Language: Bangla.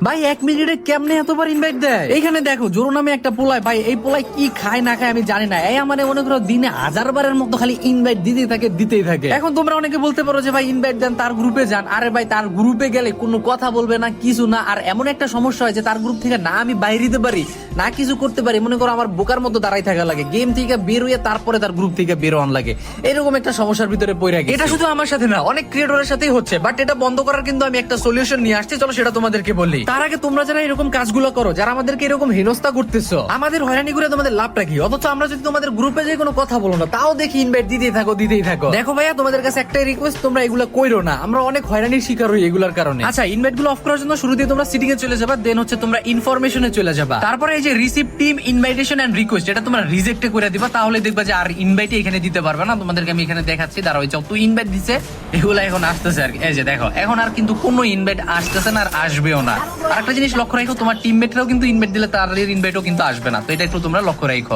ভাই 1 মিনিটে কেমনে এতবার ইনভাইট দেয়? এইখানে দেখো জোরো নামে একটা পোলায়, ভাই এই পোলায় কি খায় না খায় আমি জানি না, এই আমার মনে করো দিনে 1000 বারের মতো খালি ইনভাইট দিতেই থাকে। এখন তোমরা অনেকে বলতে পারো যে ভাই ইনভাইট দেন, তার গ্রুপে যান। আরে ভাই তার গ্রুপে গেলে কোনো কথা বলবে না, কিছু না। আর এমন একটা সমস্যা হয় যে তার গ্রুপ থেকে না আমি বাইরে দিতে পারি না কিছু করতে পারি, মনে করো আমার বোকার মতো দাঁড়াই থাকা লাগে, গেম থেকে বের হয়ে তারপরে তার গ্রুপ থেকে বের হওয়ান লাগে। এরকম একটা সমস্যার ভিতরে পড়ে গেছে। এটা শুধু আমার সাথে না, অনেক ক্রিয়েটরের সাথেই হচ্ছে। বাট এটা বন্ধ করার কিন্তু আমি একটা সলিউশন নিয়ে আসছি, চলো সেটা তোমাদেরকে বলি। তার আগে তোমরা যারা এরকম কাজগুলো করো, যারা আমাদেরকে এরকম হেনস্থা করতেছো, আমাদের হয়রানি করে তোমাদের লাভটা কি? অথচ আমরা যদি তোমাদের গ্রুপে যে কোনো কথা বলো না, তাও দেখি ইনভাইট দিতেই থাকো। দেখো ভাইয়া, তোমাদের কাছে একটাই রিকোয়েস্ট, তোমরা এগুলো কইরো না, আমরা অনেক হয়রানির শিকার হই এগুলোর কারণে। আচ্ছা, ইনভাইট গুলো অফ করার জন্য শুরু দিয়ে তোমরা সিটিং এ চলে যাবা, দেন হচ্ছে তোমরা ইনফরমেশনে চলে যাবা। তারপরে এই যে receive team invitation and request, এটা তোমরা রিজেক্ট করে দিবা, তাহলে দেখবা যে আর ইনভাইট এখানে দিতে পারবে না। তোমাদেরকে আমি এখানে দেখাচ্ছি, দাঁড়াও, যত ইনভাইট দিছে এগুলো এখন আসতেছে আর কি। এই যে দেখো, এখন আর কিন্তু কোনো ইনভাইট আসতেছে না, আর আসবেও না। আর একটা জিনিস লক্ষ্য রাখো, তোমার টিমমেটরাও কিন্তু ইনভাইট দিলে তাদের ইনভাইটও কিন্তু আসবে না। তো এটা একটু তোমরা লক্ষ্য রাখো।